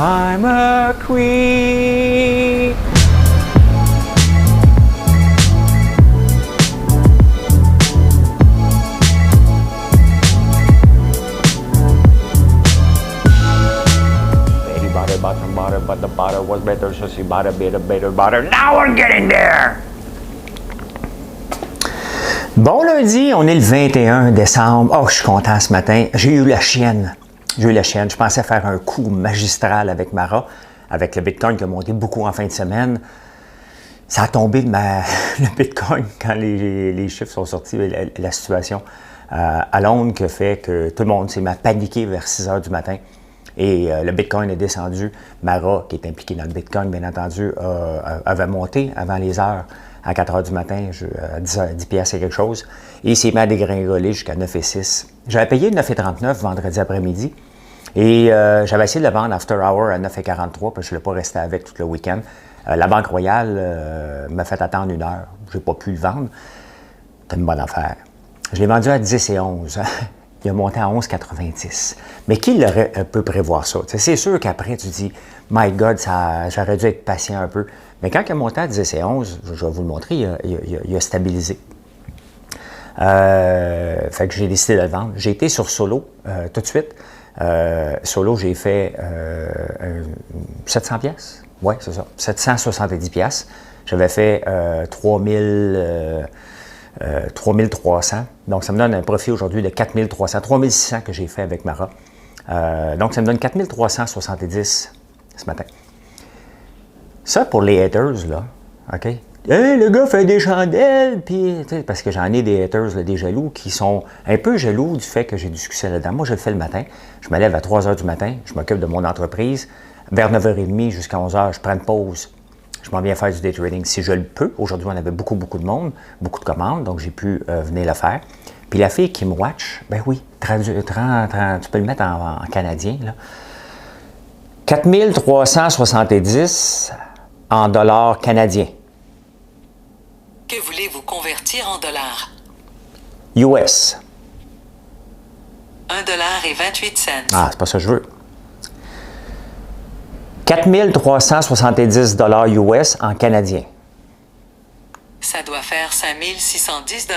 I'm a queen. Betty bought her bottom butter, but the butter was better, so she bought a bit of better butter. Now we're getting there! Bon lundi, on est le 21 décembre. Oh, je suis content ce matin. J'ai eu la chienne. Je pensais faire un coup magistral avec Mara, avec le Bitcoin qui a monté beaucoup en fin de semaine. Ça a tombé le Bitcoin quand les chiffres sont sortis, la situation à Londres qui a fait que tout le monde s'est paniqué vers 6 heures du matin. Et le Bitcoin est descendu. Mara, qui est impliquée dans le Bitcoin, bien entendu, avait monté avant les heures. À 4 heures du matin, à 10 piastres et quelque chose. Et il s'est mis à dégringoler jusqu'à 9,6. J'avais payé 9,39 vendredi après-midi. Et j'avais essayé de le vendre after hour à 9,43 parce que je ne voulais pas rester avec tout le week-end. La Banque Royale m'a fait attendre 1 heure. Je n'ai pas pu le vendre. C'était une bonne affaire. Je l'ai vendu à 10,11. Il a monté à 11,90. Mais qui peut prévoir ça? C'est sûr qu'après, tu dis, my God, j'aurais dû être patient un peu. Mais quand il a monté à 10,11, je vais vous le montrer, il a stabilisé. Fait que j'ai décidé de le vendre. J'ai été sur Solo tout de suite. Solo, j'ai fait 700 pièces. Oui, c'est ça. 770 pièces. J'avais fait 3300. Donc, ça me donne un profit aujourd'hui de 4300. 3600 que j'ai fait avec Mara. Donc, ça me donne 4370 ce matin. Ça, pour les haters, là, OK? Hey, le gars fait des chandelles, puis, parce que j'en ai des haters, là, des jaloux, qui sont un peu jaloux du fait que j'ai du succès là-dedans. Moi, je le fais le matin. Je me lève à 3 heures du matin, je m'occupe de mon entreprise. Vers 9h30 jusqu'à 11h, je prends une pause. Je m'en viens faire du day trading si je le peux. Aujourd'hui, on avait beaucoup de monde, beaucoup de commandes, donc j'ai pu venir le faire. Puis la fille qui me watch, ben oui, tu peux le mettre en canadien, là. 4370 en dollars canadiens. Que voulez-vous convertir en dollars? US. 1,28 $. Ah, c'est pas ça que je veux. 4370 dollars US en canadien. Ça doit faire 5610 $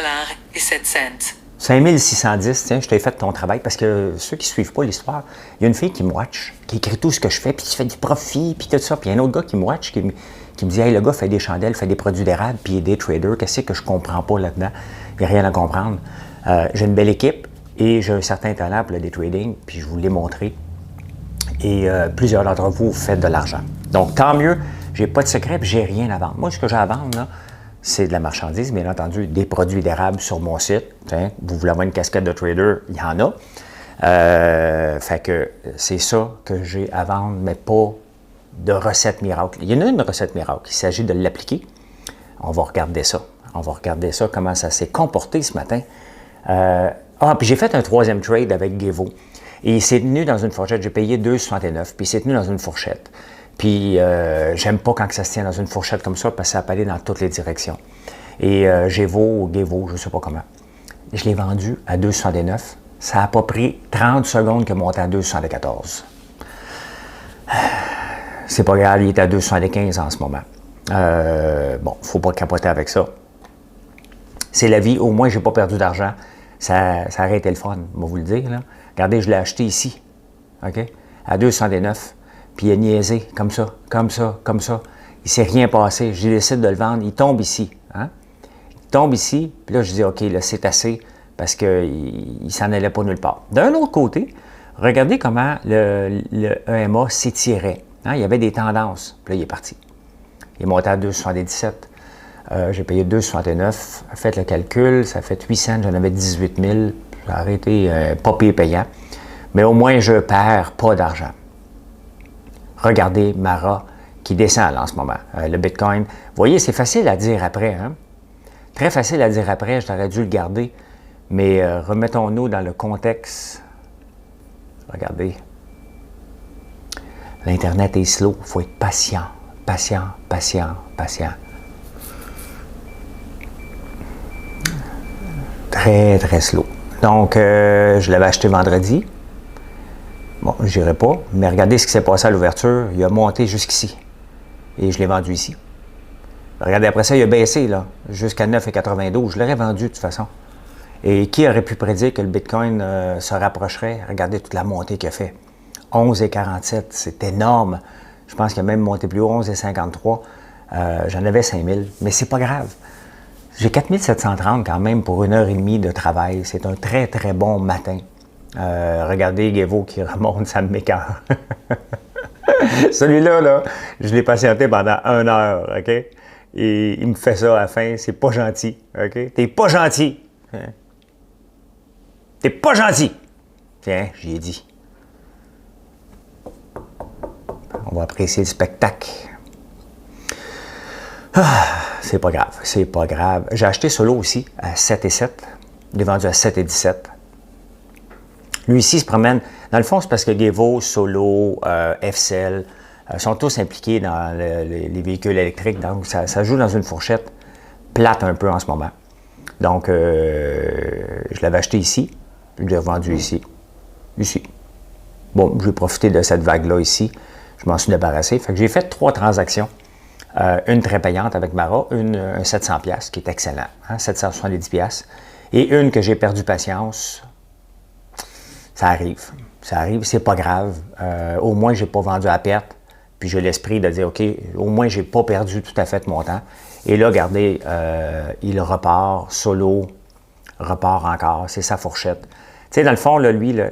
et 7 cents. 5610, tiens, je t'ai fait ton travail parce que ceux qui ne suivent pas l'histoire, il y a une fille qui me watch, qui écrit tout ce que je fais, puis qui fait du profit, puis tout ça. Puis il y a un autre gars qui me watch, qui me dit, hey, le gars fait des chandelles, fait des produits d'érable, puis il est day trader. Qu'est-ce que je comprends pas là-dedans? Il n'y a rien à comprendre. J'ai une belle équipe et j'ai un certain talent pour le day trading, puis je vous l'ai montré. Et plusieurs d'entre vous faites de l'argent. Donc, tant mieux, j'ai pas de secret, puis j'ai rien à vendre. Moi, ce que j'ai à vendre, là, c'est de la marchandise, bien entendu, des produits d'érable sur mon site. Tiens, vous voulez avoir une casquette de trader, il y en a. Fait que c'est ça que j'ai à vendre, mais pas de recette miracle. Il y en a une recette miracle, il s'agit de l'appliquer. On va regarder ça. On va regarder ça, comment ça s'est comporté ce matin. Puis j'ai fait un 3e trade avec Gevo. Et il s'est tenu dans une fourchette, j'ai payé 2,69, puis il s'est tenu dans une fourchette. Puis, j'aime pas quand ça se tient dans une fourchette comme ça parce que ça peut aller dans toutes les directions. Et Gevo, je ne sais pas comment. Je l'ai vendu à 2,69. Ça n'a pas pris 30 secondes que monter à 2,74. C'est pas grave, il est à 2,75 en ce moment. Bon, il ne faut pas capoter avec ça. C'est la vie. Au moins, je n'ai pas perdu d'argent. Ça aurait été le fun, on va vous le dire. Là. Regardez, je l'ai acheté ici. OK? À 2,69. Puis il a niaisé, comme ça. Il ne s'est rien passé. Je décide de le vendre. Il tombe ici. Hein? Il tombe ici. Puis là, je dis, OK, là, c'est assez parce qu'il ne s'en allait pas nulle part. D'un autre côté, regardez comment le EMA s'étirait. Hein? Il y avait des tendances. Puis là, il est parti. Il est monté à 2,77. J'ai payé 2,69. Faites le calcul. Ça fait 8 cents. J'en avais 18 000. J'ai arrêté pas payant. Mais au moins, je ne perds pas d'argent. Regardez Mara qui descend là, en ce moment, le Bitcoin. Vous voyez, c'est facile à dire après. Hein? Très facile à dire après, j'aurais dû le garder. Mais remettons-nous dans le contexte. Regardez. L'Internet est slow. Il faut être patient, patient, patient, patient. Très, très slow. Donc, je l'avais acheté vendredi. Bon, je n'irai pas, mais regardez ce qui s'est passé à l'ouverture. Il a monté jusqu'ici. Et je l'ai vendu ici. Regardez, après ça, il a baissé, là, jusqu'à 9,92. Je l'aurais vendu de toute façon. Et qui aurait pu prédire que le Bitcoin se rapprocherait? Regardez toute la montée qu'il a fait. 11,47, c'est énorme. Je pense qu'il a même monté plus haut, 11,53. J'en avais 5000, mais c'est pas grave. J'ai 4730 quand même pour 1h30 de travail. C'est un très, très bon matin. Regardez Gevo qui remonte, ça me m'écoeure. Celui-là, là, je l'ai patienté pendant 1 heure, OK? Et il me fait ça à la fin, c'est pas gentil, OK? T'es pas gentil! Hein? T'es pas gentil! Tiens, j'y ai dit. On va apprécier le spectacle. Ah, c'est pas grave, c'est pas grave. J'ai acheté Solo aussi à 7,7. Je l'ai vendu à 7,17. Lui ici se promène. Dans le fond, c'est parce que Gevo, Solo, FCell sont tous impliqués dans les véhicules électriques. Donc, ça joue dans une fourchette plate un peu en ce moment. Donc, je l'avais acheté ici. Je l'ai revendu ici. Ici. Bon, j'ai profité de cette vague-là ici. Je m'en suis débarrassé. Fait que j'ai fait 3 transactions. Une très payante avec Mara, un 700$, qui est excellent, hein, 770$. Et une que j'ai perdu patience. Ça arrive, c'est pas grave. Au moins, je n'ai pas vendu à perte. Puis j'ai l'esprit de dire, OK, au moins, je n'ai pas perdu tout à fait mon temps. Et là, regardez, il repart, Solo, repart encore, c'est sa fourchette. Tu sais, dans le fond, là, lui, là,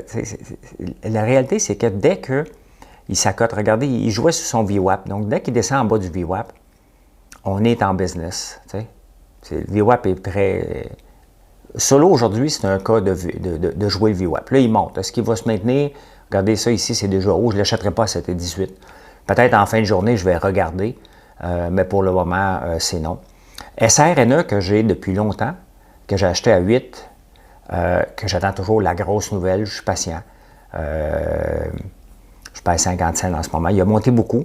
la réalité, c'est que dès qu'il s'accote, regardez, il jouait sur son VWAP. Donc, dès qu'il descend en bas du VWAP, on est en business. Tu sais. Le VWAP est très... Solo, aujourd'hui, c'est un cas de jouer le VWAP. Là, il monte. Est-ce qu'il va se maintenir? Regardez ça ici, c'est déjà haut. Je ne l'achèterai pas à 7,18. Peut-être en fin de journée, je vais regarder. Mais pour le moment, c'est non. SRNE, que j'ai depuis longtemps, que j'ai acheté à 8, que j'attends toujours la grosse nouvelle. Je suis patient. Je paye 50 cents en ce moment. Il a monté beaucoup.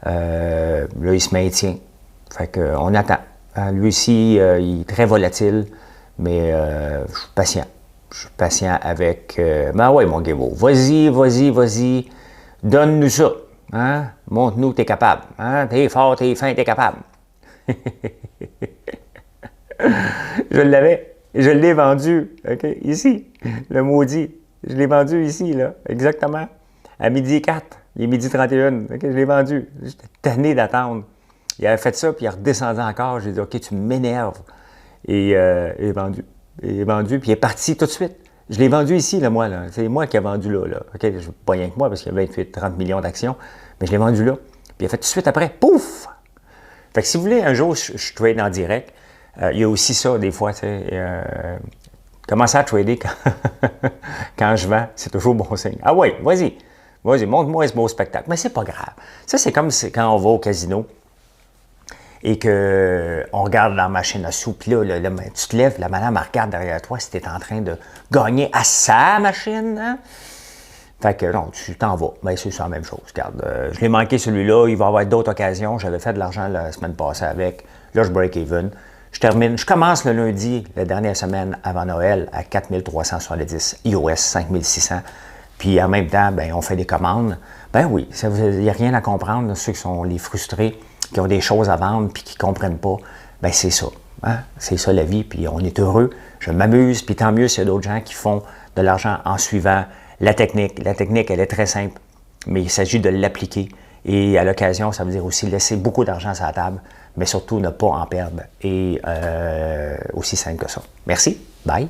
Là, il se maintient. Fait qu'on attend. Lui aussi, il est très volatile. Mais je suis patient. Je suis patient avec... ben ouais, mon Gevo, vas-y, vas-y, vas-y. Donne-nous ça. Hein? Montre-nous que t'es capable. Hein? T'es fort, t'es fin, t'es capable. Je l'avais. Je l'ai vendu. OK? Ici. Le maudit. Je l'ai vendu ici, là. Exactement. À midi 4. Il est midi 31. OK? Je l'ai vendu. J'étais tanné d'attendre. Il avait fait ça, puis il est redescendu encore. J'ai dit, OK, tu m'énerves. Et il est vendu. Il est vendu, puis il est parti tout de suite. Je l'ai vendu ici, là, moi. Là. C'est moi qui ai vendu là. OK, pas rien que moi, parce qu'il y a 28-30 millions d'actions, mais je l'ai vendu là. Puis il a fait tout de suite après, pouf! Fait que si vous voulez, un jour, je trade en direct. Il y a aussi ça, des fois, tu sais. Commencer à trader quand je vends, c'est toujours bon signe. Ah oui, vas-y, montre-moi ce beau spectacle. Mais c'est pas grave. Ça, c'est comme quand on va au casino et qu'on regarde la machine à sous, puis là, tu te lèves, la madame regarde derrière toi si tu es en train de gagner à sa machine. Hein? Fait que non, tu t'en vas. Bien, c'est ça la même chose. Regarde, je l'ai manqué celui-là, il va y avoir d'autres occasions. J'avais fait de l'argent la semaine passée avec. Là, je break even. Je commence le lundi, la dernière semaine avant Noël, à 4370 iOS 5600. Puis en même temps, ben, on fait des commandes. Ben oui, il n'y a rien à comprendre. Là, ceux qui sont les frustrés, qui ont des choses à vendre puis qui ne comprennent pas, ben c'est ça. Hein? C'est ça la vie, puis on est heureux. Je m'amuse, puis tant mieux s'il y a d'autres gens qui font de l'argent en suivant la technique. La technique, elle est très simple, mais il s'agit de l'appliquer. Et à l'occasion, ça veut dire aussi laisser beaucoup d'argent sur la table, mais surtout ne pas en perdre. Et aussi simple que ça. Merci. Bye.